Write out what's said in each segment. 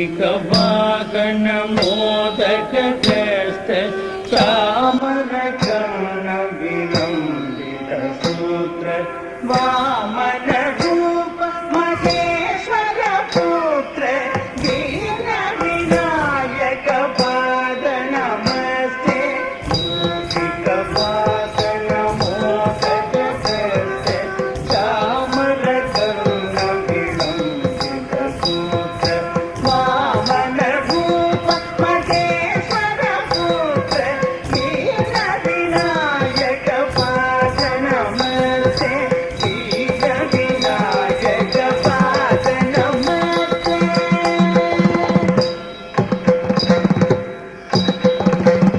मूषिकवाहन मोदकहस्त चामरकर्ण विलम्बित सूत्र वामन रूप महेश्वर पुत्र दीन विनायक पाद नमस्ते मूषिकवाहन मोदकहस्त चामरकर्ण विलम्बित सूत्र वामन रूप महेश्वर पुत्र दीन विनायक पाद नमस्ते दीन विनायक पाद नमस्ते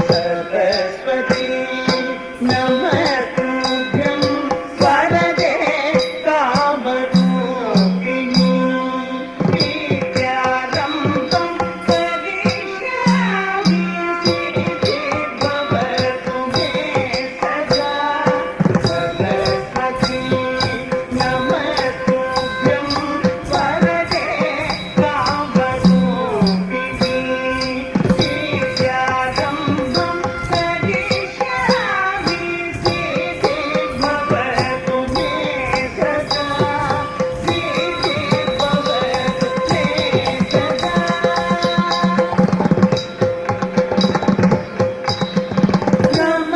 सरस्वती नमस्तुभ्यं वरदे कामरूपिणी विद्यारम्भं करिष्यामि सिद्धिर्भवतु मे सदा सरस्वती नमस्तुभ्यं वरदे कामरूपिणी विद्यारम्भं करिष्यामि सिद्धिर्भवतु मे सदा सिद्धिर्भवतु मे सदा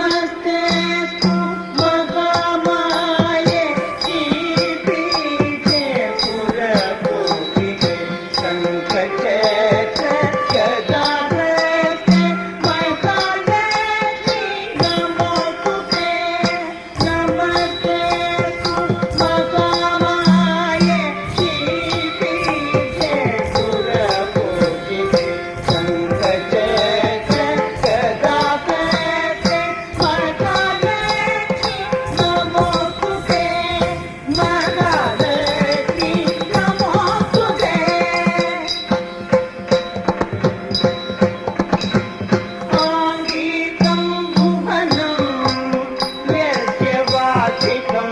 नमस्तेस्तु महामाये श्रीपीठे सुरपूजिते शङ्खचक्र गदाप्रस्थे महालक्ष्मी नमोस्तुते नमस्तेस्तु महामाये श्रीपीठे सुरपूजिते शङ्खचक्र गदाप्रस्थे महालक्ष्मी नमोस्तुते महालक्ष्मी नमोस्तुते आङ्गीतं भुवनं यस्य वाचिकं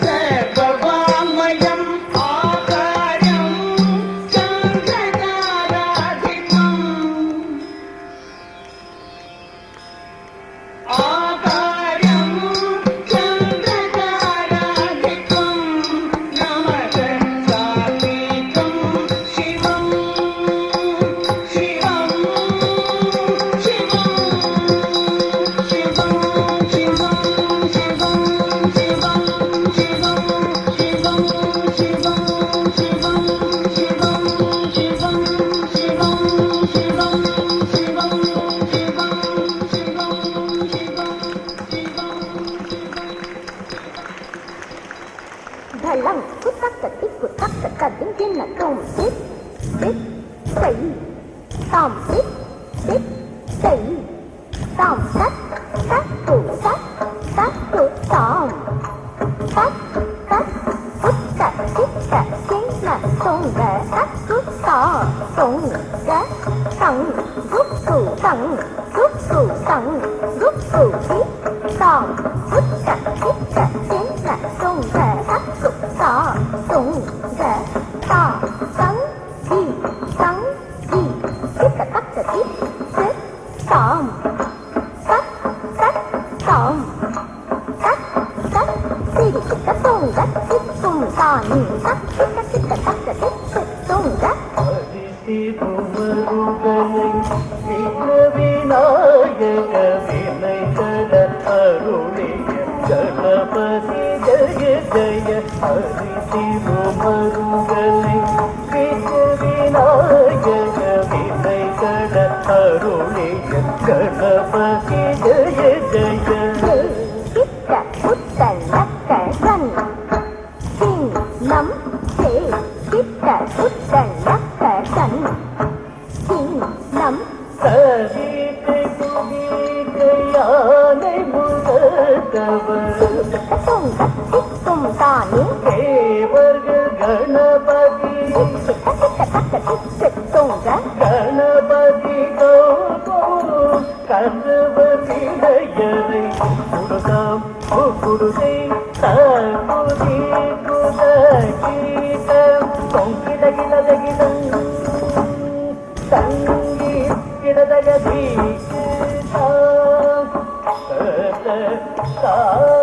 सर्ववाङ्मयम् आकारं चन्द्रताराधिपम् आकारं चन्द्रताराधिपं नमः सात्विकं शिवं शिवं शिवं शिवं शिवं शिवं शिवं शिवं शिवं शिवं शिवं शिवं शिवं शिवं शिवं शिवं Dhalang kutak ketik kutak kading kena tom tik tik sei tom tik tik sei tom tat tat tu tom tat tat kutak kutak kena tom ga tat kutak tom ga tang guk tu tang guk tu tang guk tu tik tom kutak kutak kena tom ga tat kutak tom ga ta tang di tik tat tat tik tik tom tat tat tom tat tat tik tat tom ga tik tom ta ni tat tik tat tat tik tom ga Vinayaka வினைகட அருளிய கணபதி ஜய ஜய ஹரிசிவமருகலை விநாயக வினைகட அருளிய கணபதி ஜய ஜய கிட்ட புத்தன் நக்கன் சிங் நம் சே கிட்ட புத்தன் நக்கன் சிங் நம் கவிதை குவிதை யானை முதல்வர் தும் தானி தேவர்கள் கணபதி கணபதி கருவதிடையரை குடுதாம் குடுதை தகுதி குத கீதம் கொங்கிட கிள ஜெகதீஷ் தான் தா